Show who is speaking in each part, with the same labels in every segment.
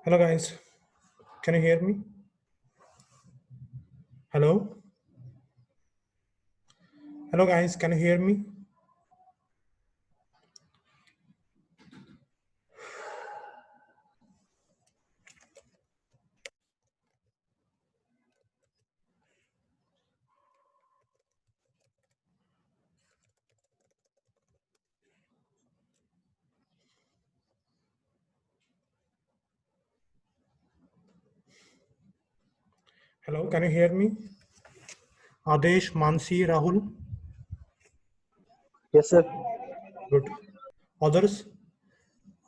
Speaker 1: Hello guys, can you hear me? Hello? Hello guys, can you hear me? Hello, can you hear me? Adesh, Mansi, Rahul?
Speaker 2: Yes, sir.
Speaker 1: Good. Others?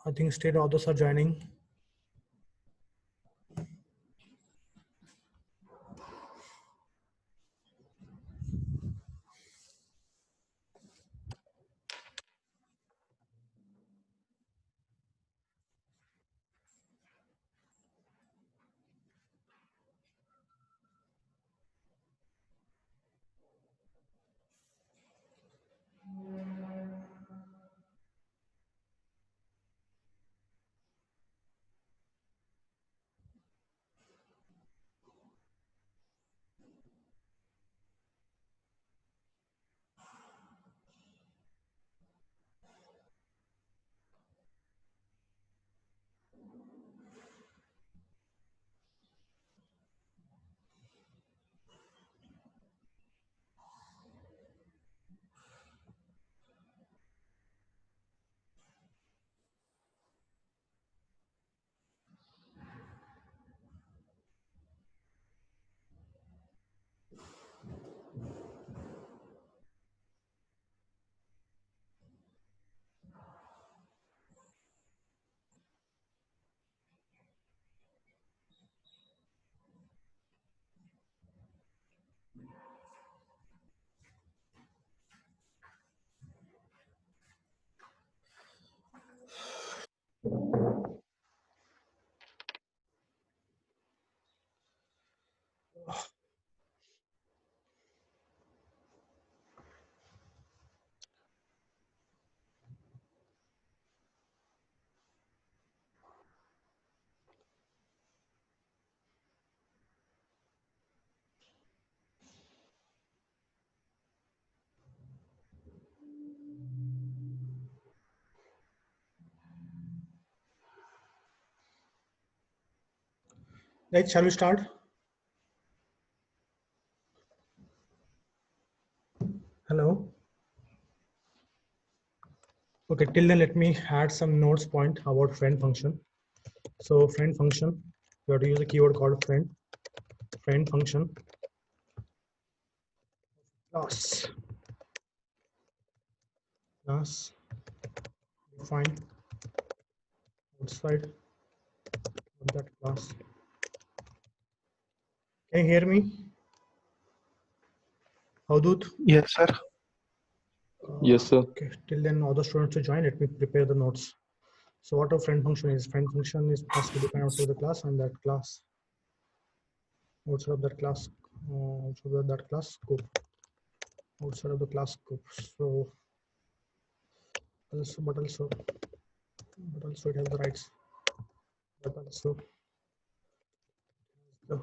Speaker 1: I think state others are joining. Right, shall we start? Hello? Okay, till then let me add some notes point about friend function. So friend function, you have to use a keyword called friend. Friend function class. Class define outside of that class. Can you hear me? Howdut?
Speaker 2: Yes, sir.
Speaker 3: Yes, sir.
Speaker 1: Okay, till then all the students to join, let me prepare the notes. So what a friend function is? Friend function is must be defined outside the class, and that class outside of that class outside of that class scope outside of the class scope. So also but also it has the rights, but also the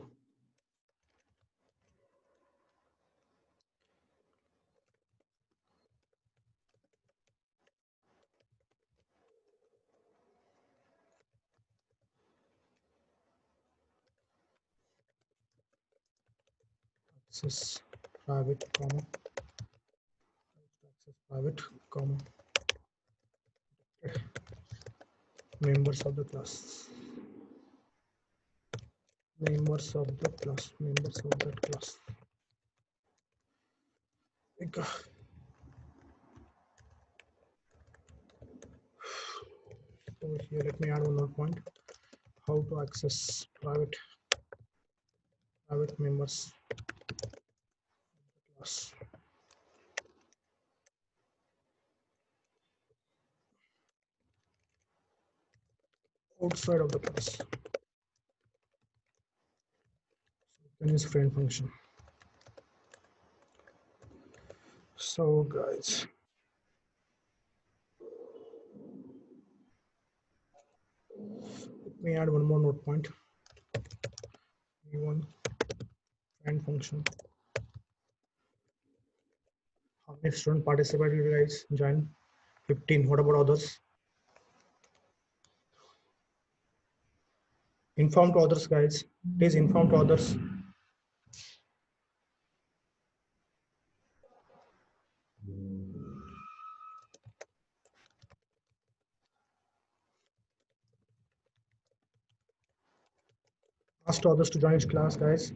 Speaker 1: access private comma access private comma members of the class, members of the class, members of that class. Okay. So here let me add one more point: how to access private members class. Outside of the class. Then is friend function. So guys, let me add one more note point. V1 friend function. How many students participated, guys? Join 15. What about others? Inform to others, guys. Please inform to others. Ask to others to join this class, guys.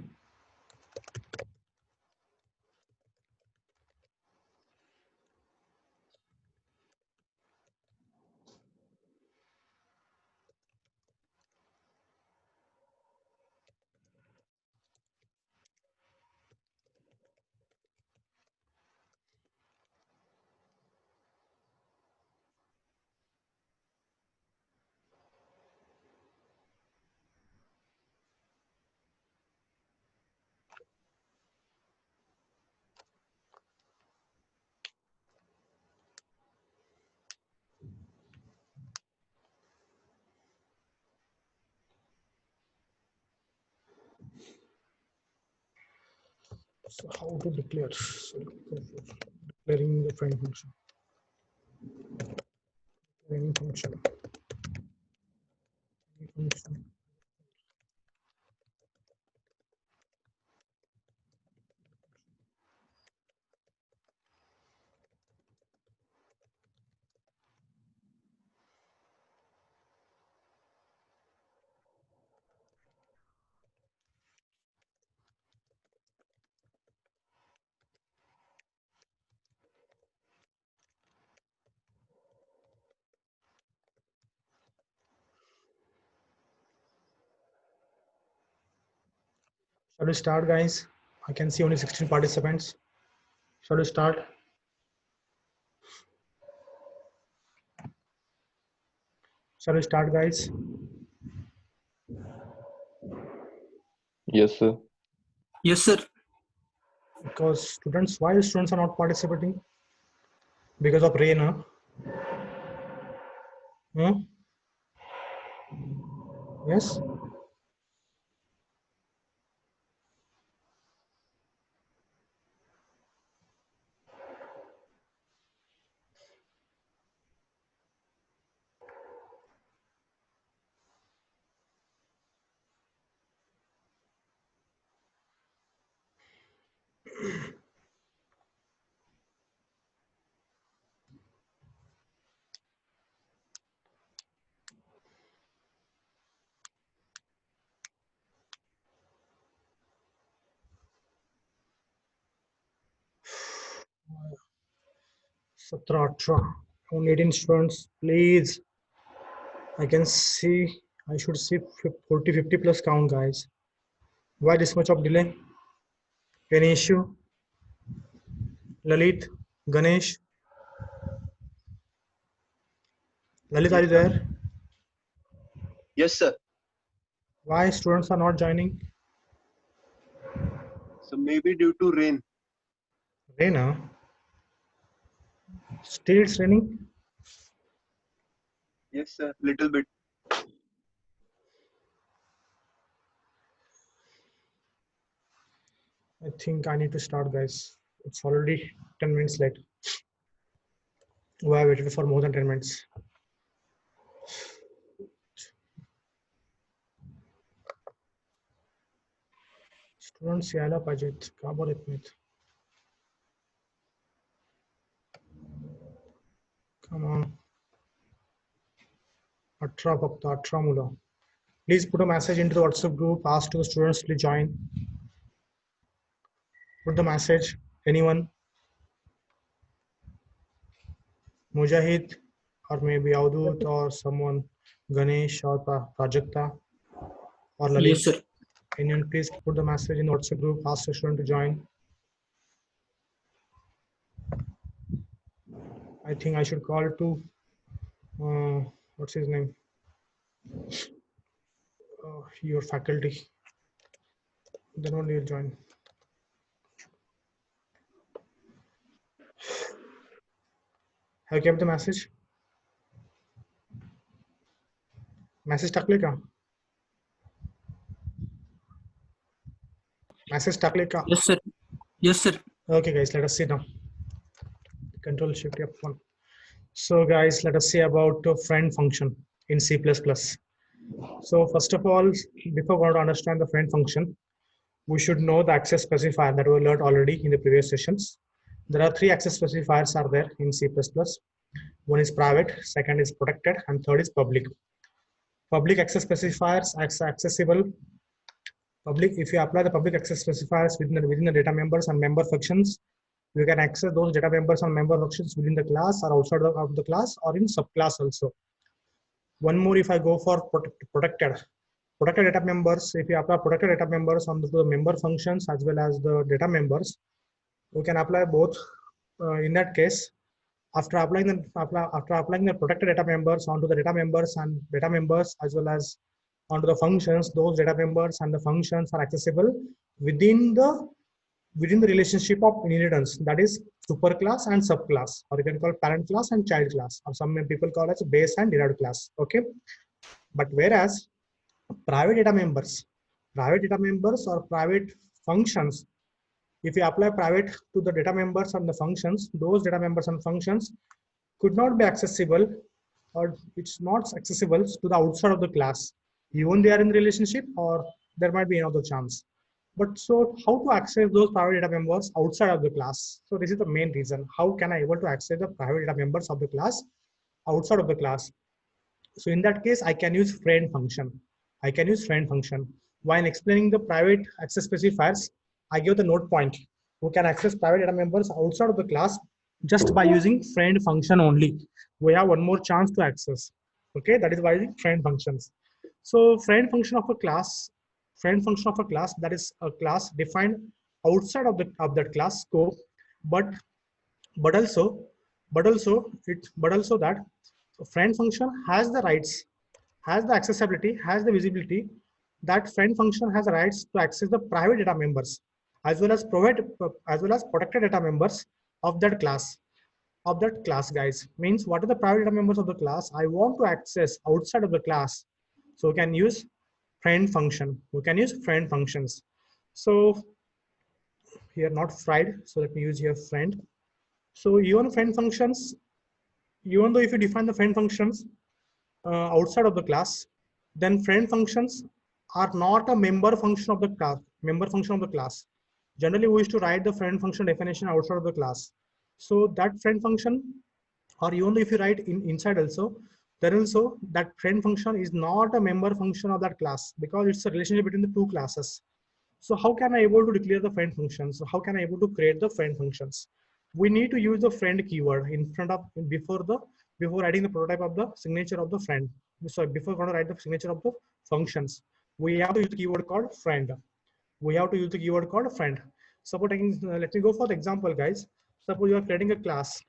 Speaker 1: So how to declare? So declaring the friend function. Declaring function. Function. Shall we start, guys? I can see only 16 participants. Shall we start? Shall we start, guys?
Speaker 3: Yes, sir.
Speaker 2: Yes, sir.
Speaker 1: Because students, why students are not participating? Because of rain, huh? Hmm? Yes? Satra, only 18 students, please. I can see, I should see 40, 50 plus count, guys. Why this much of delay? Any issue? Lalit, Ganesh, Lalit, are you there?
Speaker 4: Yes, sir.
Speaker 1: Why students are not joining?
Speaker 4: So maybe due to rain.
Speaker 1: Rain, huh? Still it's raining?
Speaker 4: Yes, sir. Little bit.
Speaker 1: I think I need to start, guys. It's already 10 minutes late. Why I waited for more than 10 minutes? Students यायला पाहिजेत का बरं येत नाहीत? Come on. 18 फक्त 18 मुलं. Please put a message into the WhatsApp group. Ask to the students to join. Put the message. Anyone? Mujahid, or maybe Avdut, or someone, Ganesh, or Prajakta, or Lalit.
Speaker 2: Yes, sir.
Speaker 1: Anyone, please put the message in the WhatsApp group. Ask the student to join. I think I should call to, what's his name? Your faculty. Then only you'll join. Have you kept the message? Message टाकले का? Message टाकले का?
Speaker 2: Yes, sir. Yes, sir.
Speaker 1: Okay, guys, let us see now. Control Shift F1. So, guys, let us see about friend function in C++. So, first of all, before going to understand the friend function, we should know the access specifier that we learned already in the previous sessions. There are 3 access specifiers are there in C++. One is private, second is protected, and third is public. Public access specifiers accessible. Public, if you apply the public access specifiers within the data members and member functions, you can access those data members and member functions within the class or outside of the class or in subclass also. One more, if I go for protected data members, if you apply protected data members on the member functions as well as the data members, we can apply both. In that case, after applying the protected data members onto the data members and data members as well as onto the functions, those data members and the functions are accessible within the relationship of inheritance, that is superclass and subclass, or you can call parent class and child class, or some people call as base and derived class. Okay, but whereas private data members or private functions, if you apply private to the data members and the functions, those data members and functions could not be accessible, or it's not accessible to the outside of the class. Even they are in the relationship, or there might be another chance. But so how to access those private data members outside of the class? So this is the main reason. How can I able to access the private data members of the class outside of the class? So in that case, I can use friend function. While explaining the private access specifiers, I give the note point. Who can access private data members outside of the class just by using friend function only. We have one more chance to access. Okay, that is why the friend functions. So friend function of a class, that is a class defined outside of that class scope, but also that friend function has the rights, has the accessibility, has the visibility. That friend function has the rights to access the private data members as well as protected data members of that class. Guys, means what are the private data members of the class I want to access outside of the class. So we can use friend function. We can use friend functions. So here not fried, so let me use here friend. So even friend functions, even though if you define the friend functions outside of the class, then friend functions are not a member function of the class. Generally, we used to write the friend function definition outside of the class. So that friend function, or even though if you write inside also, then also that friend function is not a member function of that class because it's a relationship between the two classes. So how can I able to declare the friend functions? So how can I able to create the friend functions? We need to use the friend keyword in front of before writing the prototype of the signature of the friend. So before going to write the signature of the functions, we have to use the keyword called friend. Suppose let me go for the example, guys. Suppose you are creating a class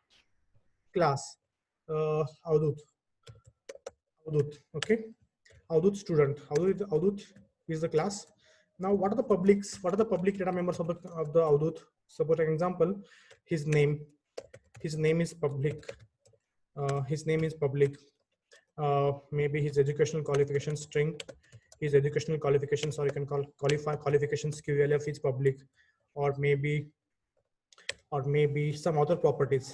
Speaker 1: Avadut. Okay, Avadut student. Avadut is the class. Now, what are the public data members of the Avadut? Suppose an example, his name is public. Maybe his educational qualification string, his educational qualifications, or you can call qualifications QLF is public, or maybe some other properties.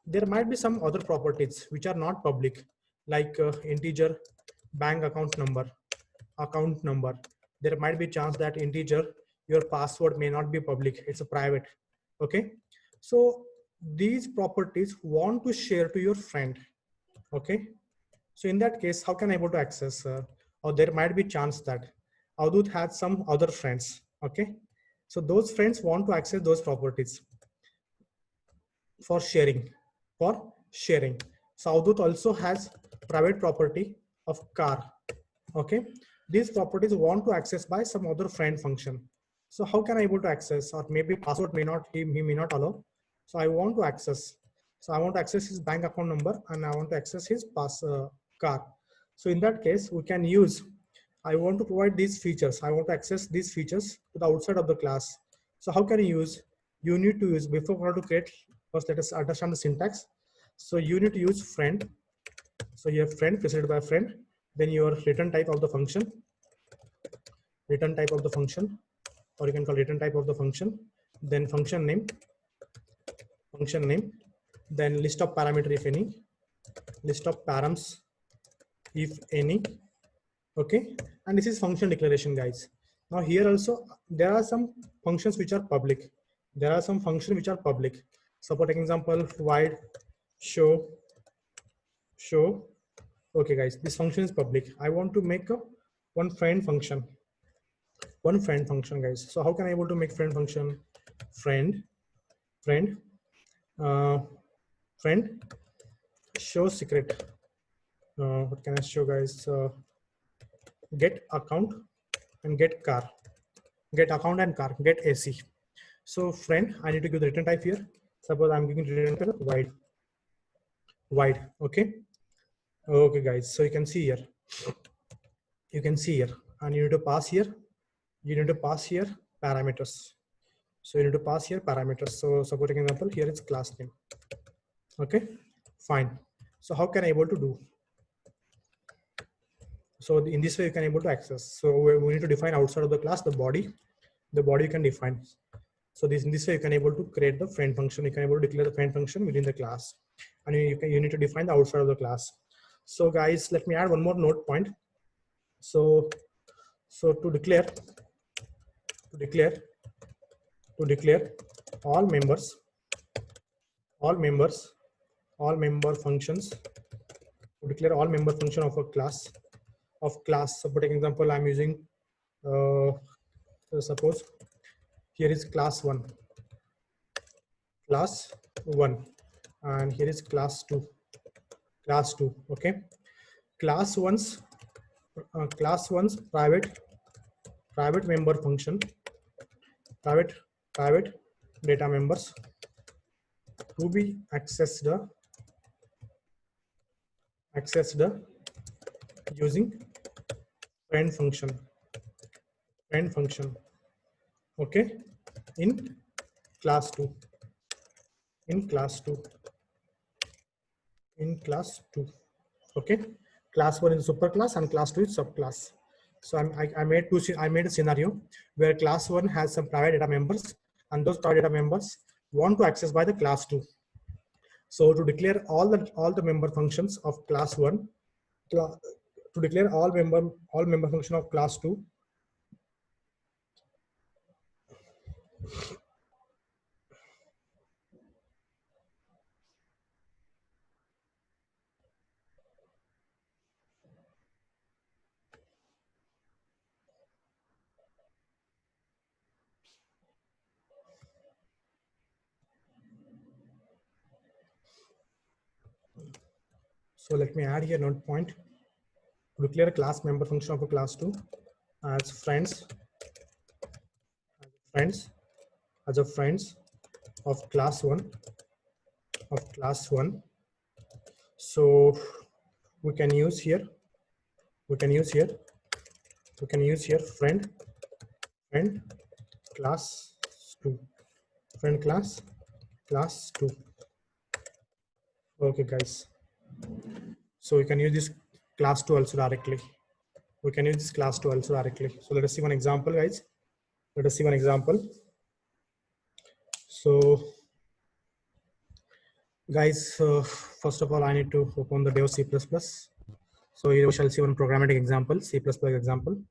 Speaker 1: There might be some other properties which are not public, like integer, bank account number. There might be chance that integer, your password may not be public, it's a private. Okay, so these properties want to share to your friend. Okay, so in that case, how can I able to access? Or there might be chance that Avadut has some other friends. Okay, so those friends want to access those properties for sharing. So Avadut also has private property of car. Okay, these properties want to access by some other friend function. So how can I able to access? Or maybe password may not, he may not allow. So I want to access. So I want to access his bank account number and I want to access his car. So in that case, we can use, I want to provide these features. I want to access these features to the outside of the class. So how can you use? You need to use, before we to create, first let us understand the syntax. So you need to use friend. So you have friend preceded by friend, then your return type of the function, or you can call return type of the function, then function name, then list of parameter if any, list of params if any. Okay, and this is function declaration, guys. Now here also there are some functions which are public. There are some functions which are public. Suppose take example void show. Okay, guys, this function is public. I want to make a one friend function, guys. So how can I able to make friend function? Friend uh, show secret. What can I show, guys? Get account and get car, get account and car, get AC. So friend, I need to give the return type here. Suppose I'm giving return type wide. Okay, guys. So you can see here, and you need to pass here. Parameters. So you need to pass here parameters. So suppose an example here is class name. Okay, fine. So how can I able to do? So in this way you can able to access. So we need to define outside of the class the body you can define. So in this way you can able to create the friend function. You can able to declare the friend function within the class, and you need to define the outside of the class. So guys, let me add one more note point. So to declare all member functions, to declare all member function of a class. So for example, I'm using so suppose here is class 1, and here is class 2. Okay, class 1's private member function, private data members to be accessed using friend function. Okay, in class 2. Okay, class 1 is superclass and class 2 is subclass. So I made a scenario where class 1 has some private data members, and those private data members want to access by the class 2. So to declare all the member functions of class 1, to declare all member function of class 2, so let me add here note point. To declare a class member function of a class 2 as friends of class 1. So we can use here friend class 2. Okay, guys. So we can use this class 2 also directly. So let us see one example, guys. So guys, first of all, I need to open the Dev C++. So here we shall see one programmatic example, C++ example.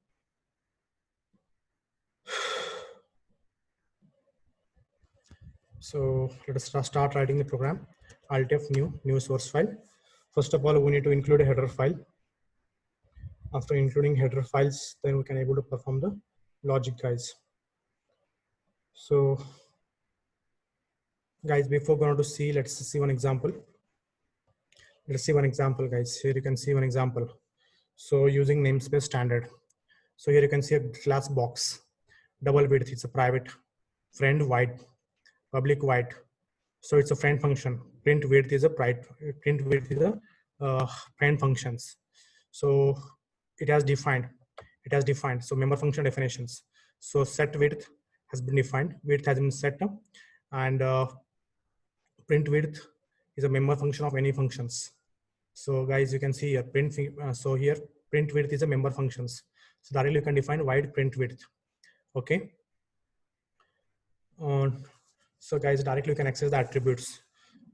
Speaker 1: So let us start writing the program. Alt F new source file. First of all, we need to include a header file. After including header files, then we can able to perform the logic, guys. So guys, before going to see, let's see one example. Guys. Here you can see one example. So using namespace standard. So here you can see a class box, double width. It's a private, friend wide, public wide. So it's a friend function. Print width is a friend functions. So it has defined. So member function definitions. So set width has been defined. Width has been set up, and print width is a member function of any functions. So guys, you can see here so here print width is a member functions. So directly you can define wide print width. Okay. So guys, directly you can access the attributes,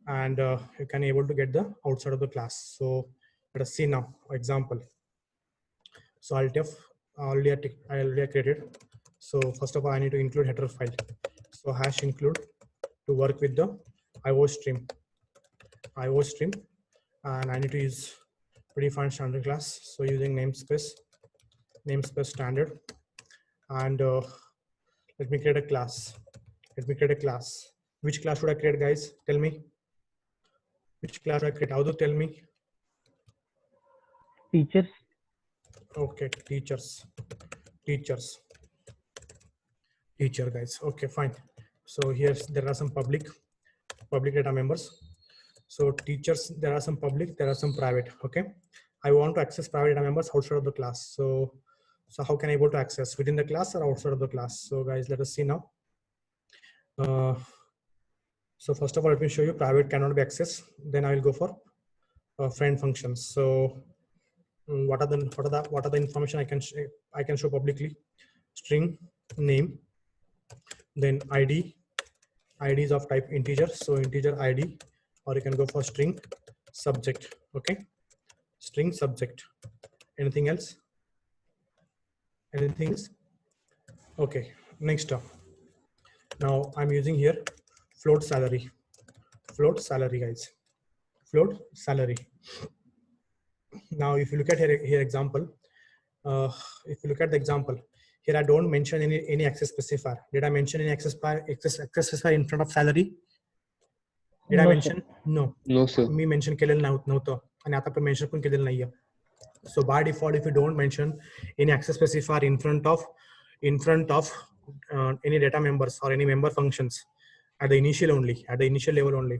Speaker 1: and you can able to get the outside of the class. So let us see now example. So I'll tell I already created. So first of all, I need to include header file. So hash include to work with the IO stream, and I need to use predefined standard class. So using namespace standard, and let me create a class. Which class should I create, guys? Tell me. Which class should I create? How do tell me?
Speaker 2: Teachers.
Speaker 1: Okay, teacher, guys. Okay, fine. So there are some public data members. So teachers, there are some public, there are some private. Okay, I want to access private data members outside of the class. So how can I able to access within the class or outside of the class? So guys, let us see now. So first of all, let me show you private cannot be accessed. Then I will go for friend functions. So what are the information I can show publicly? String name, then ID is of type integer, so integer ID, or you can go for string subject. Okay, string subject. Anything else? Okay, next up. Now I'm using here float salary, guys, float salary. Now if you look at here example, if you look at the example here, I don't mention any access specifier. Did I mention any access specifier in front of salary? Did I mention? No.
Speaker 3: No, sir.
Speaker 1: Me mention केलेलं नव्हतं आणि आता पण mention पण केलेलं नाहीये. So by default, if you don't mention any access specifier in front of any data members or any member functions at the initial level only,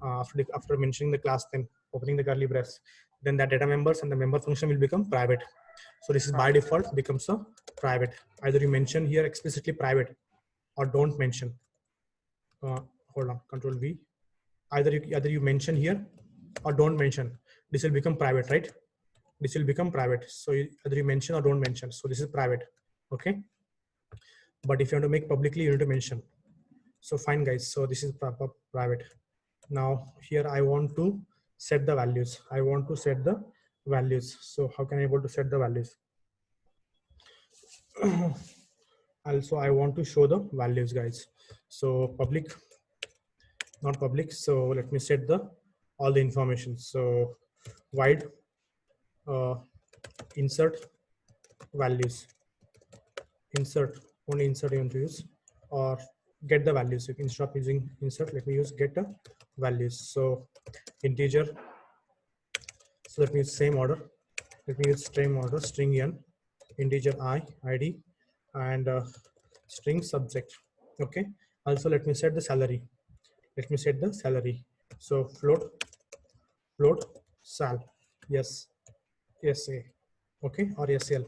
Speaker 1: after mentioning the class, then opening the curly braces, then that data members and the member function will become private. So this is by default becomes a private. Either you mention here explicitly private or don't mention. Hold on, Control V. Either you mention here or don't mention. This will become private, right? This will become private. So either you mention or don't mention. So this is private. Okay. But if you want to make publicly, you need to mention. So fine, guys. So this is private. Now here I want to set the values. So how can I able to set the values? Also, I want to show the values, guys. So public, not public. So let me set all the information. So wide insert values. Only insert you want to use, or get the values. You can stop using insert. Let me use get the values. So integer. So let me use same order. String n, integer ID, and string subject. Okay. Also let me set the salary. So float sal. Yes. SA. Okay, or SL.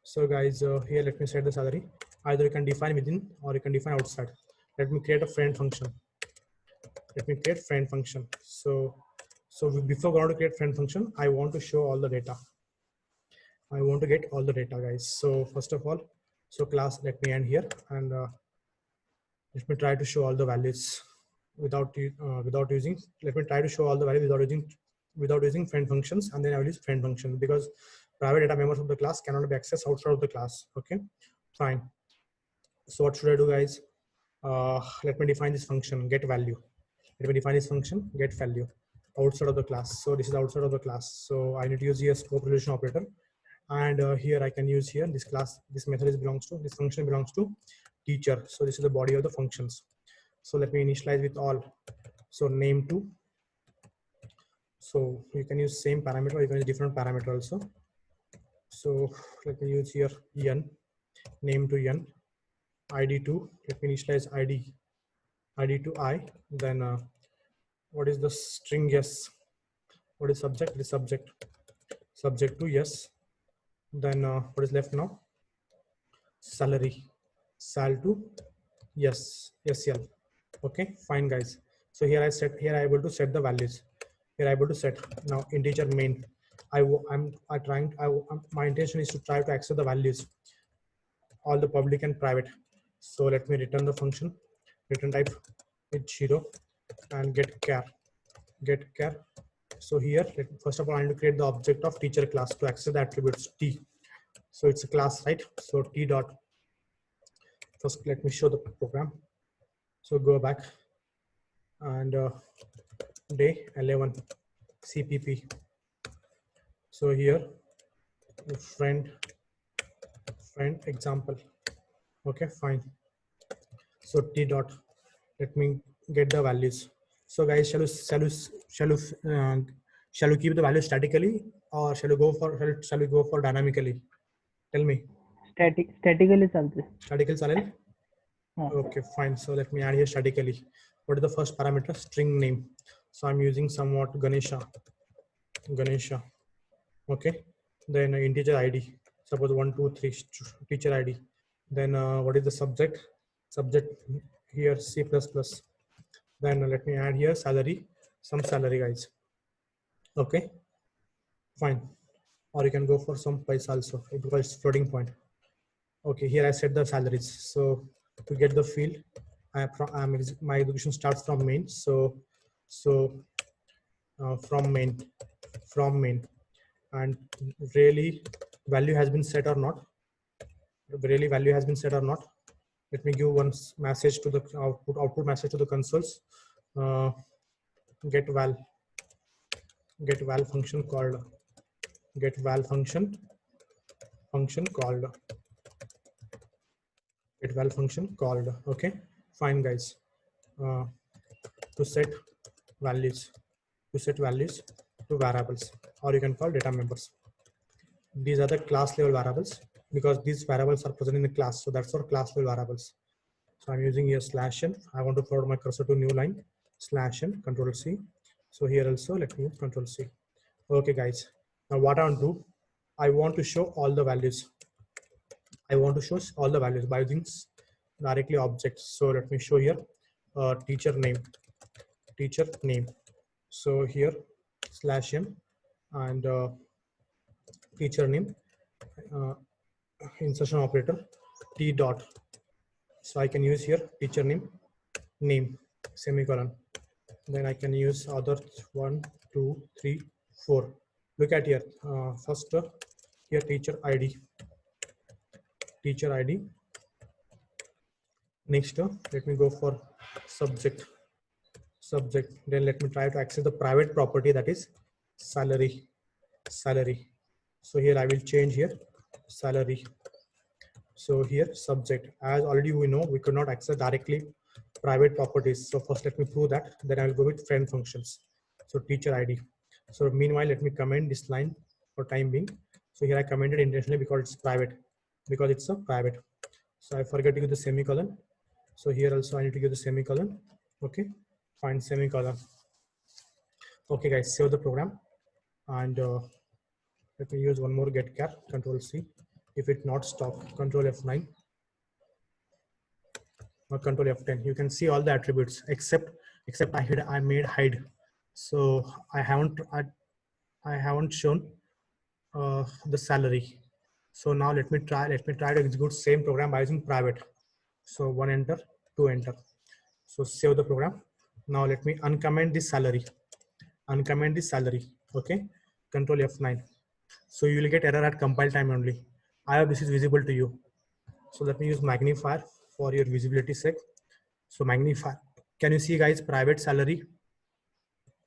Speaker 1: So guys, here let me set the salary. Either you can define within or you can define outside. Let me create a friend function. So before going to create friend function, I want to show all the data. I want to get all the data, guys. So first of all, so class, let me end here, and let me try to show all the values without using. Let me try to show all the values without using friend functions, and then I will use friend function because private data members of the class cannot be accessed outside of the class. Okay, fine. So what should I do, guys? Let me define this function get value. Get value outside of the class. So this is outside of the class. So I need to use here scope relation operator, and here I can use here this class. This method this function belongs to teacher. So this is the body of the functions. So let me initialize with all. So name to. So you can use same parameter, or you can use different parameter also. So let me use here n, name to n, ID to, let me initialize ID to I, then what is the string? Yes. What is subject? This subject to yes. Then what is left now? Salary, sal to yes, SL. Okay, fine, guys. So here I able to set the values. Here I able to set now integer main. My intention is to try to access the values, all the public and private. So let me return the function. return type is 0 and get char. So here, first of all, I need to create the object of teacher class to access the attributes T. So it's a class, right? So T dot, first let me show the program. So go back and day 11 CPP. So here, friend example. Okay, fine. So T dot, let me get the values. So guys, shall we keep the value statically, or shall we go for dynamically? Tell me.
Speaker 2: Statically चालते.
Speaker 1: Statical चालेल?
Speaker 2: हा.
Speaker 1: Okay, fine. So let me add here statically. What is the first parameter? String name. So I'm using somewhat Ganesha. Okay. Then integer ID. Suppose 1, 2, 3 teacher ID. Then what is the subject? Subject here C++. Then let me add here salary, some salary, guys. Okay, fine. Or you can go for some price also because it's floating point. Okay, here I set the salaries. So to get the field, my execution starts from main. So from main, and really value has been set or not. Really value has been set or not. Let me give one message to the output message to the consoles. Get val function called get val function called. Okay, fine, guys. To set values to variables, or you can call data members. These are the class level variables because these variables are present in the class, so that's for class level variables. So I'm using here /n. I want to forward my cursor to new line, /n, Control C. So here also let me use Control C. Okay, guys. Now what I want to do, I want to show all the values. By using directly objects. So let me show here teacher name. So here /m and teacher name, insertion operator T dot. So I can use here teacher name semicolon. Then I can use other 1, 2, 3, 4. Look at here. First here teacher ID. Next, let me go for subject. Then let me try to access the private property, that is salary. So here I will change here salary. So here subject, as already we know, we could not access directly private properties. So first let me prove that, then I will go with friend functions. So teacher ID. So meanwhile, let me comment this line for time being. So here I commented intentionally because it's private, So I forget to give the semicolon. So here also I need to give the semicolon. Okay, fine, semicolon. Okay, guys, save the program and let me use one more get char, Control C. If it not stop, Control F9 or Control F10. You can see all the attributes except I made hide. So I haven't shown the salary. So now let me try to execute same program by using private. So 1 enter, 2 enter. So save the program. Now let me uncomment this salary. Okay, Control F9. So you will get error at compile time only. I hope this is visible to you. So let me use magnifier for your visibility sake. So magnifier. Can you see, guys? Private salary,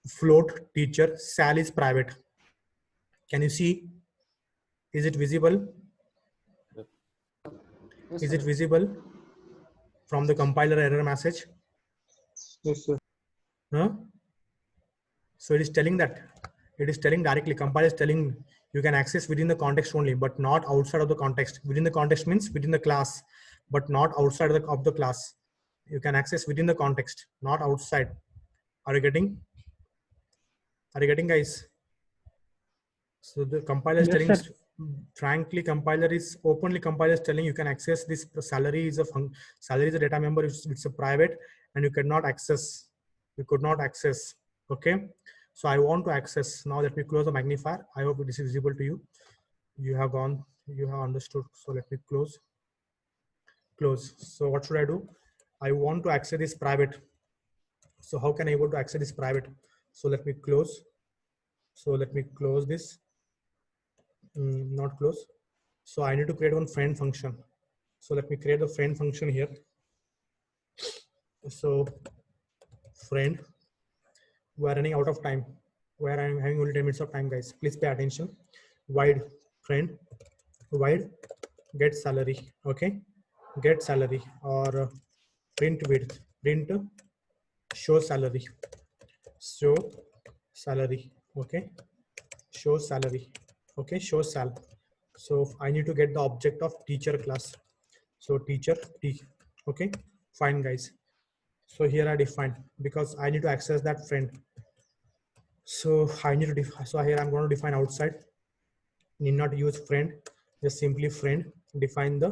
Speaker 1: float teacher, sal is private. Can you see? Is it visible? Is it visible from the compiler error message?
Speaker 5: Yes, sir.
Speaker 1: Huh? So it is telling directly, compiler is telling you can access within the context only, but not outside of the context. Within the context means within the class, but not outside of the class. You can access within the context, not outside. Are you getting, guys? So the compiler is
Speaker 2: Yes,
Speaker 1: telling,
Speaker 2: sir.
Speaker 1: frankly, compiler is telling you can access this. The salary is a data member. It's a private, and you could not access. Okay. So I want to access. Now let me close the magnifier. I hope this is visible to you. You have understood. So let me close. So what should I do? I want to access this private. So how can I able to access this private? So let me close. So let me close this. Not close. So I need to create one friend function. So let me create the friend function here. So friend, we are running out of time. Where I'm having only 10 minutes of time, guys. Please pay attention. Void friend, void get salary. Okay, get salary or print width, print show salary, show salary. Okay, show salary. Okay, show sal. So I need to get the object of teacher class. So teacher T. Okay, fine, guys. So here I define because I need to access that friend. So I need to define. So here I'm going to define outside. Need not use friend. Just simply friend. Define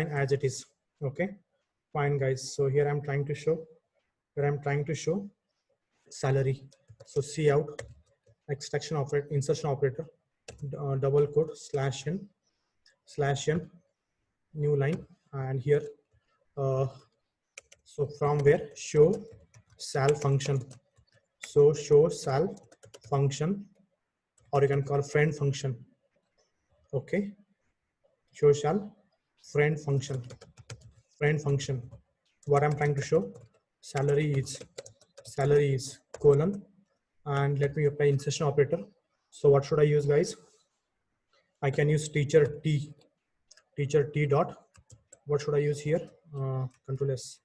Speaker 1: as it is. Okay, fine, guys. So here I'm trying to show. Here I'm trying to show salary. So see out extraction operator, insertion operator, double quote /n new line, and here so from where show sal function. So show sal function, or you can call friend function. Okay, show sal friend function. What I'm trying to show, salary is colon, and let me apply insertion operator. So what should I use, guys? I can use teacher T dot. What should I use here? Control S.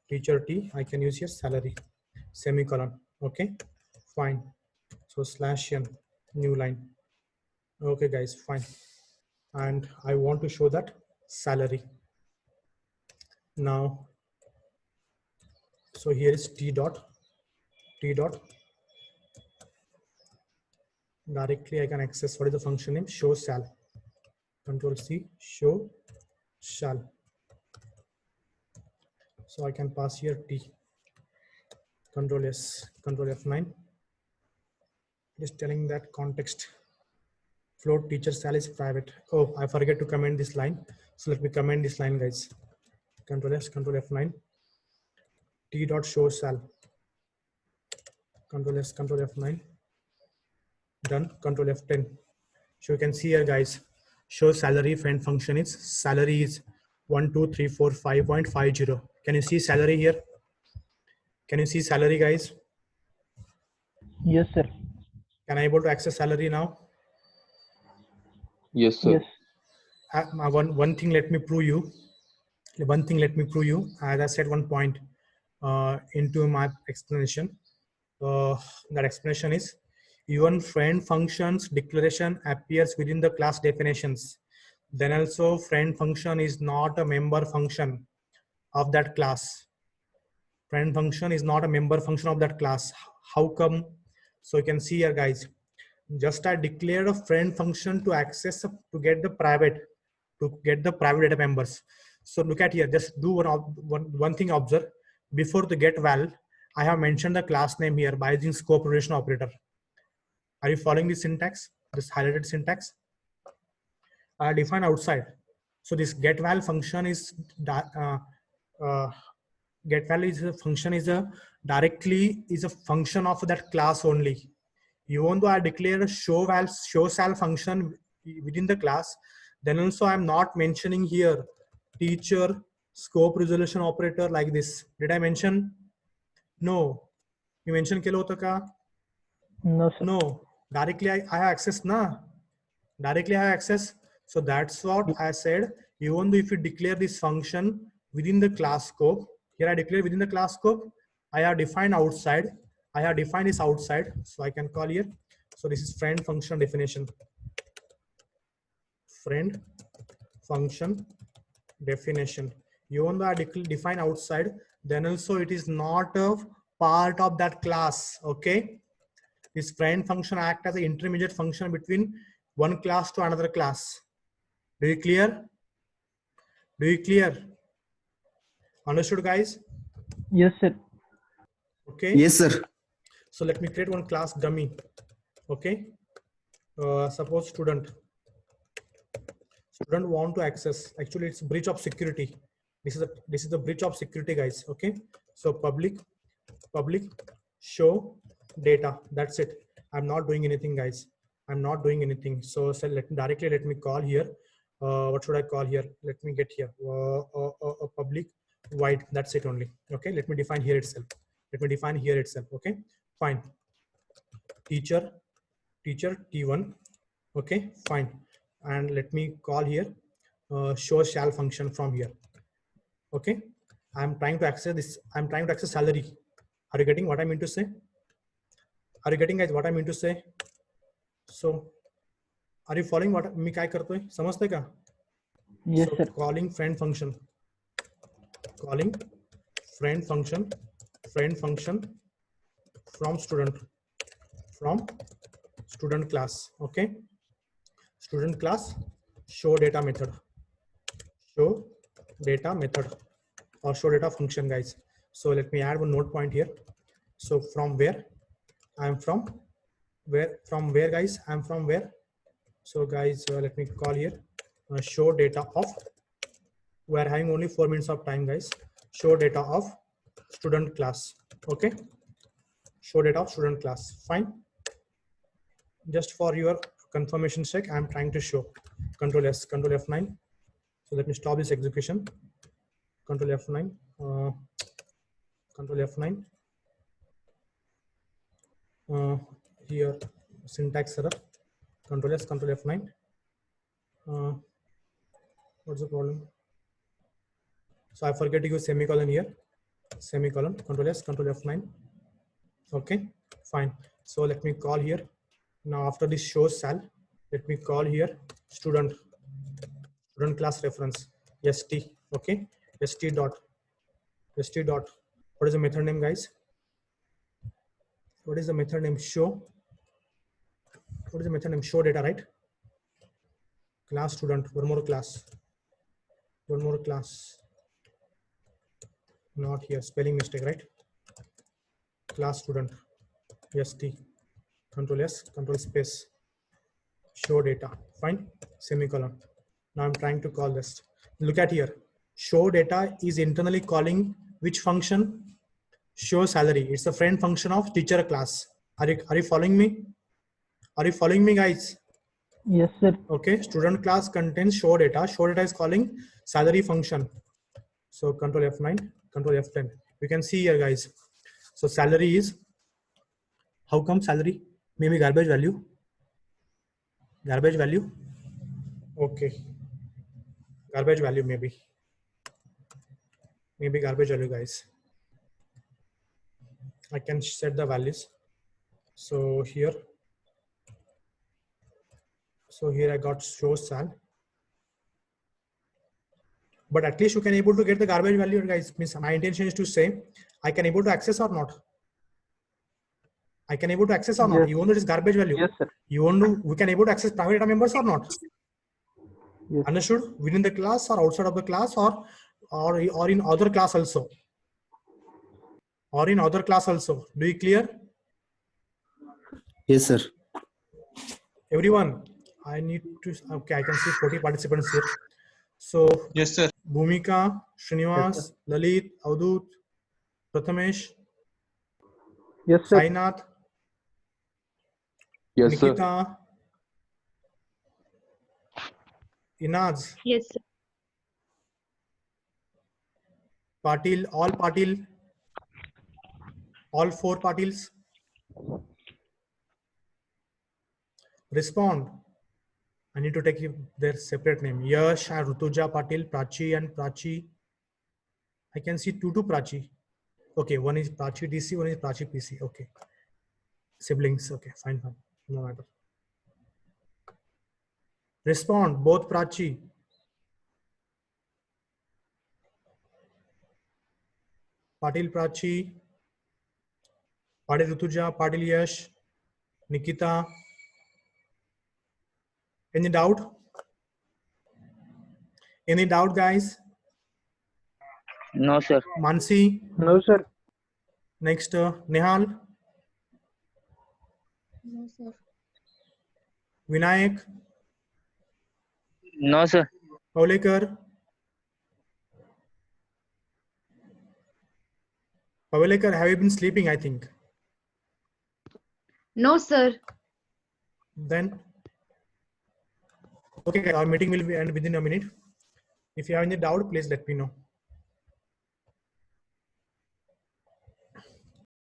Speaker 1: Teacher T. I can use here salary, semicolon. Okay, fine. So /n new line. Okay, guys, fine. And I want to show that salary. Now, so here is T dot. Directly I can access what is the function name, show sal. Control C, show shall. So I can pass here T. Control S, Control F9. Just telling that context. Float teacher sal is private. Oh, I forget to comment this line. So let me comment this line, guys. Control S, Control F9. T dot show sal. Control S, Control F9. Done. Control F10. So you can see here, guys. Show salary friend function is salary is 12345.50. Can you see salary here? Can you see salary, guys?
Speaker 2: Yes, sir.
Speaker 1: Can I able to access salary now?
Speaker 3: Yes, sir.
Speaker 2: Yes.
Speaker 1: One thing let me prove you. As I said one point into my explanation. That explanation is even friend functions declaration appears within the class definitions. Then also friend function is not a member function of that class. Friend function is not a member function of that class. How come? So you can see here, guys. Just I declared a friend function to access to get the private data members. So look at here. Just do one thing. Observe before the get val, I have mentioned the class name here by using scope relation operator. Are you following this syntax? This highlighted syntax. I define outside. So this get val function is get val is a function is a function of that class only. Even though I declare a show sal function within the class, then also I'm not mentioning here teacher scope resolution operator like this. Did I mention? No. You mentioned kelo hota ka?
Speaker 2: No, sir.
Speaker 1: No. Directly I have access na. Directly I have access. So that's what I said. Even though if you declare this function within the class scope, here I declare within the class scope, I have defined outside. I have defined this outside. So I can call here. So this is friend function definition. Friend function definition. Even though I define outside, then also it is not a part of that class. Okay. This friend function acts as an intermediate function between one class to another class. Do you clear? Understood, guys?
Speaker 2: Yes, sir.
Speaker 1: Okay.
Speaker 5: Yes, sir.
Speaker 1: So let me create one class dummy. Okay. Suppose student want to access. Actually, it's breach of security. this is the breach of security, guys. Okay, so public show data. That's it. I'm not doing anything, guys. I'm not doing anything. So let me call here. What should I call here? Let me get here. A public void. That's it only. Okay, let me define here itself. Okay, fine. Teacher T1. Okay, fine. And let me call here show shall function from here. Okay, I'm trying to access this. I'm trying to access salary. Are you getting what I mean to say? Are you getting, guys, what I mean to say? So are you following what मी काय करतोय? समजते का?
Speaker 2: Yes,
Speaker 1: So
Speaker 2: sir.
Speaker 1: calling friend function from student class. Okay, student class show data method or show data function, guys. So let me add one note point here. So from where I'm from, where guys, I'm from where. So guys, let me call here show data of, we are having only 4 minutes of time, guys. Show data of student class. Okay, show data of student class. Fine. Just for your confirmation sake, I'm trying to show. Control S, Control F9. So let me stop this execution. Control F9. Control F9. Here syntax error. Control S, Control F9. What's the problem? So I forget to use semicolon here. Semicolon. Control S, Control F9. Okay, fine. So let me call here. Now after this shows shall, let me call here student class reference st. Okay, st dot. What is the method name, guys? What is the method name? Show. What is the method name? Show data, right? Class student. One more class. Not here. Spelling mistake, right? Class student. st. Control S. Control space. Show data. Fine. Semicolon. Now I'm trying to call this. Look at here. Show data is internally calling which function? Show salary. It's a friend function of teacher class. Are you following me? Are you following me, guys?
Speaker 2: Yes, sir.
Speaker 1: Okay. Student class contains show data. Show data is calling salary function. So Control F9, Control F10. You can see here, guys. So salary is, how come salary? Maybe garbage value. Okay. Garbage value, maybe garbage value, guys. I can set the values. So here I got show sal, but at least you can able to get the garbage value, guys. Means my intention is to say I can able to access or not. Even though it is garbage value.
Speaker 2: Yes, sir.
Speaker 1: We can able to access private data members or not.
Speaker 2: Yes.
Speaker 1: Understood? Within the class or outside of the class, or in other class also. Do you clear?
Speaker 5: Yes, sir.
Speaker 1: Everyone, I need to, okay, I can see 40 participants here. So,
Speaker 5: Yes, sir.
Speaker 1: Bhumika, Srinivas,
Speaker 2: Yes,
Speaker 1: Lalit, Avadut, Prathamesh,
Speaker 2: Yes, sir.
Speaker 1: Sainath,
Speaker 3: Yes, sir.
Speaker 1: Nikita, Inaz,
Speaker 6: Yes, sir.
Speaker 1: Patil, all 4 Patils. Respond. I need to take their separate name. Yash and Rutuja Patil, Prachi and Prachi. I can see 2 Prachi. Okay, one is Prachi DC, one is Prachi PC. Okay. Siblings. Okay, fine. No matter. Respond, both Prachi. Patil Prachi. Patil Rutuja, Patil Yash, Nikita. Any doubt? Any doubt, guys?
Speaker 7: No, sir.
Speaker 1: Mansi.
Speaker 2: No, sir.
Speaker 1: Next, Nehal.
Speaker 6: No, sir.
Speaker 1: Vinayak.
Speaker 7: No, sir.
Speaker 1: Paulekar. Kavalekar, have you been sleeping? I think.
Speaker 6: No, sir.
Speaker 1: Then, okay, our meeting will be end within a minute. If you have any doubt, please let me know.